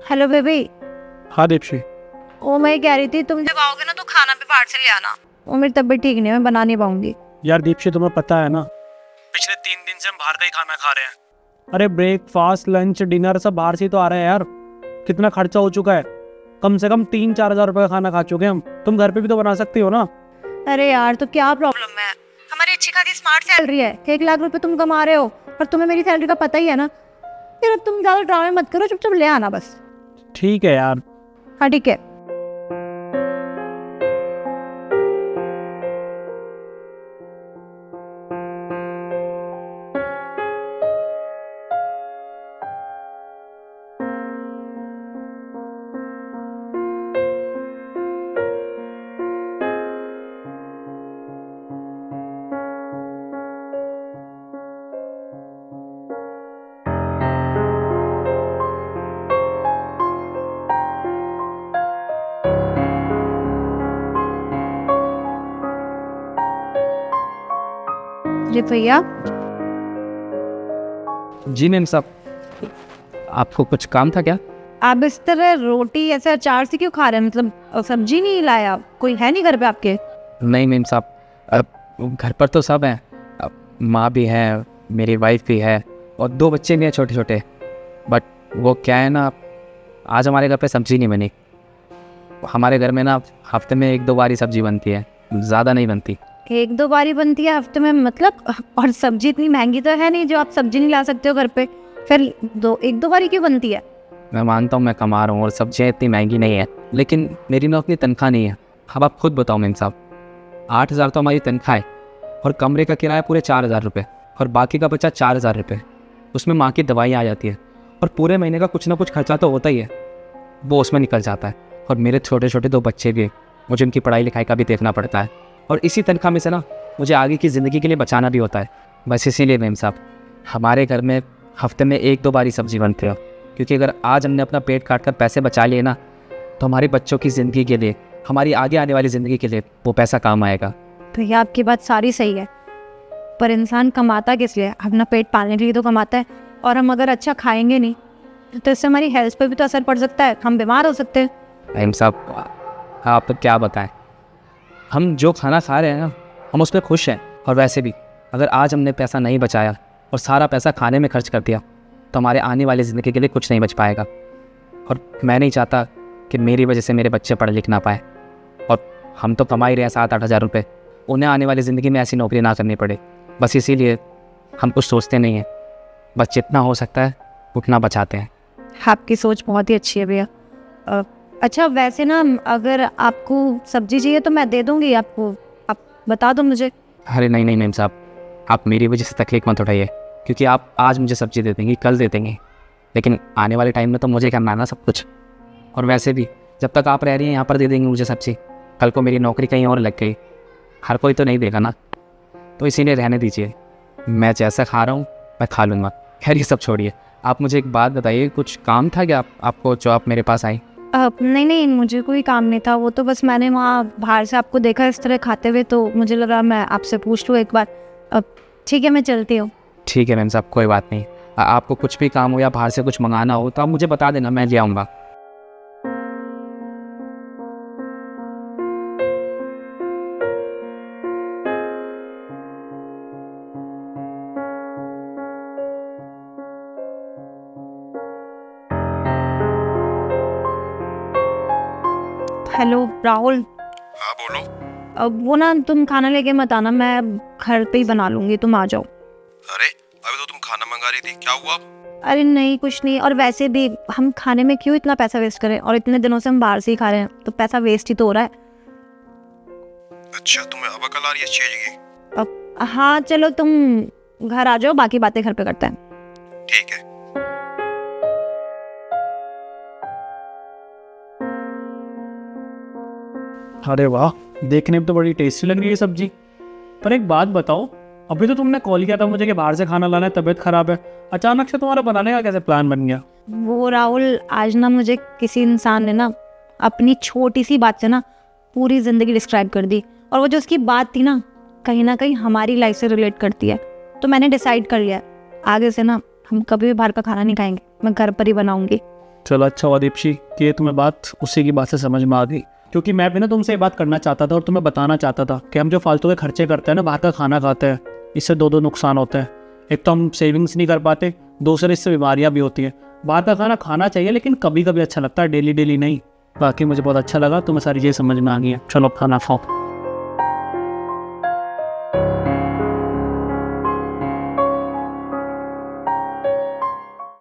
Hello baby. हाँ दीप्शी। वो मैं कह रही थी तुम जब आओगे ना तो खाना भी बाहर से ले आना। वो मेरी तबीयत ठीक नहीं है, मैं बना नहीं पाऊंगी। यार दीप्शी, तुम्हें पता है ना, पिछले 3 दिन से हम बाहर का ही खाना खा रहे हैं। अरे ब्रेकफास्ट, लंच, डिनर सब बाहर से ही तो आ रहा है यार। कितना खर्चा हो चुका है, कम से कम 3-4 हज़ार रुपये का खाना खा चुके हैं हम। तुम घर पे भी तो बना सकती हो ना। अरे यार तो क्या प्रॉब्लम है, हमारी अच्छी खासी स्मार्ट सैलरी है, 1 लाख रुपए तुम कमा रहे हो और तुम्हें मेरी सैलरी का पता ही है ना। फिर अब तुम ज्यादा ड्रामे मत करो, चुपचाप ले आना बस। ठीक है यार। हाँ ठीक है। जी भैया। जी मैम साहब, आपको कुछ काम था क्या? आप इस तरह रोटी ऐसे अचार से क्यों खा रहे हैं? मतलब सब्जी नहीं लाया? कोई है नहीं घर पे आपके? नहीं मैम साहब, घर पर तो सब हैं। माँ भी है, मेरी वाइफ भी है और 2 बच्चे भी हैं छोटे छोटे। बट वो क्या है ना, आज हमारे घर पे सब्ज़ी नहीं बनी। हमारे घर में ना हफ्ते में 1-2 बार ही सब्ज़ी बनती है, ज़्यादा नहीं बनती। 1-2 बार ही बनती है हफ्ते में मतलब? और सब्जी इतनी महंगी तो है नहीं जो आप सब्जी नहीं ला सकते हो घर पे। फिर 1-2 बार ही क्यों बनती है? मैं मानता हूँ मैं कमा रहा हूँ और सब्जियाँ इतनी महंगी नहीं है, लेकिन मेरी ना उतनी तनख्वाह नहीं है। अब आप खुद बताओ मैम साहब, 8,000 तो हमारी तनख्वाह है और कमरे का किराया पूरे 4,000 रुपये और बाकी का बचा 4,000 रुपये। उसमें माँ की दवाइयाँ आ जाती है और पूरे महीने का कुछ ना कुछ खर्चा तो होता ही है, वो उसमें निकल जाता है। और मेरे छोटे छोटे 2 बच्चे भी हैं, मुझे उनकी पढ़ाई लिखाई का भी देखना पड़ता है और इसी तनख्वाह में से ना मुझे आगे की ज़िंदगी के लिए बचाना भी होता है। बस इसीलिए मैम साहब, हमारे घर में हफ्ते में 1-2 बार ही सब्ज़ी बनती है, क्योंकि अगर आज हमने अपना पेट काट कर पैसे बचा लिए ना तो हमारे बच्चों की ज़िंदगी के लिए, हमारी आगे आने वाली ज़िंदगी के लिए वो पैसा काम आएगा। भैया आपकी बात सारी सही है, पर इंसान कमाता किस लिए? अपना पेट पालने के लिए तो कमाता है। और हम अगर अच्छा खाएंगे नहीं तो इससे हमारी हेल्थ पर भी तो असर पड़ सकता है, हम बीमार हो सकते हैं। मैम साहब, आप तो क्या बताएं, हम जो खाना खा रहे हैं ना हम उस पर खुश हैं। और वैसे भी अगर आज हमने पैसा नहीं बचाया और सारा पैसा खाने में खर्च कर दिया तो हमारे आने वाली ज़िंदगी के लिए कुछ नहीं बच पाएगा। और मैं नहीं चाहता कि मेरी वजह से मेरे बच्चे पढ़ लिख ना पाए। और हम तो कमा ही रहे हैं 7-8 हज़ार रुपये, उन्हें आने वाली ज़िंदगी में ऐसी नौकरी ना करनी पड़े। बस इसीलिए हम कुछ सोचते नहीं हैं, बस जितना हो सकता है उतना बचाते हैं। आपकी सोच बहुत ही अच्छी है भैया। अच्छा वैसे ना, अगर आपको सब्जी चाहिए तो मैं दे दूँगी आपको, आप बता दो मुझे। अरे नहीं नहीं मैम साहब, आप मेरी वजह से तकलीफ मत उठाइए, क्योंकि आप आज मुझे सब्ज़ी दे देंगी, कल दे देंगे, लेकिन आने वाले टाइम में तो मुझे करना है ना सब कुछ। और वैसे भी जब तक आप रह रही हैं यहाँ पर दे देंगे मुझे सब्ज़ी, कल को मेरी नौकरी कहीं और लग गई, हर कोई तो नहीं देगा ना, तो इसीलिए रहने दीजिए। मैं जैसा खा रहा हूँ मैं खा लूँगा। खैर ये सब छोड़िए, आप मुझे एक बात बताइए, कुछ काम था क्या आपको जो आप मेरे पास आई? नहीं, मुझे कोई काम नहीं था, वो तो बस मैंने वहाँ बाहर से आपको देखा इस तरह खाते हुए, तो मुझे लगा मैं आपसे पूछ लूँ एक बार। अब ठीक है, मैं चलती हूँ। ठीक है मैम साहब, कोई बात नहीं। आपको कुछ भी काम हो या बाहर से कुछ मंगाना हो तो आप मुझे बता देना, मैं ले आऊँगा। हेलो राहुल। हाँ बोलो। अब वो ना तुम खाना लेके मत आना, मैं घर पे ही बना लूँगी, तुम आ जाओ। अरे अभी तो तुम खाना मंगा रही थी, क्या हुआ? अरे नहीं कुछ नहीं, और वैसे भी हम खाने में क्यों इतना पैसा वेस्ट करें, और इतने दिनों से हम बाहर से ही खा रहे हैं तो पैसा वेस्ट ही तो हो रहा है। अच्छा तुम्हें अब अकल आ रही है इस चीज की? अब हाँ चलो तुम घर आ जाओ, बाकी बातें घर पे करते हैं। ठीक है। अरे वाह, देखने में तो बड़ी टेस्टी लग रही है सब्जी। पर एक बात बताओ, अभी तो तुमने कॉल किया था मुझे कि बाहर से खाना लाना है, तबीयत खराब है, अचानक से तुम्हारा बनाने का कैसे प्लान बन गया? वो राहुल, आज ना मुझे किसी इंसान ने ना अपनी छोटी सी बात से ना पूरी ज़िंदगी डिस्क्राइब कर दी, और वो जो उसकी बात थी ना कहीं हमारी लाइफ से रिलेट करती है। तो मैंने डिसाइड कर लिया आगे से ना हम कभी भी बाहर का खाना नहीं खाएंगे, मैं घर पर ही बनाऊंगी। चलो अच्छा हुआ दीपशी कि ये तुम्हें बात उसी की बात से समझ में आ गई, क्योंकि मैं भी ना तुमसे ये बात करना चाहता था और तुम्हें बताना चाहता था कि हम जो फालतू के खर्चे करते हैं ना, बाहर का खाना खाते हैं, इससे दो नुकसान होते हैं। एक तो हम सेविंग्स नहीं कर पाते, दूसरे इससे बीमारियाँ भी होती हैं। बाहर का खाना खाना चाहिए लेकिन कभी कभी अच्छा लगता है, डेली डेली नहीं। बाकी मुझे बहुत अच्छा लगा, तुम्हें सारी चीज़ें समझ में आ गई हैं। चलो खाना खाओ।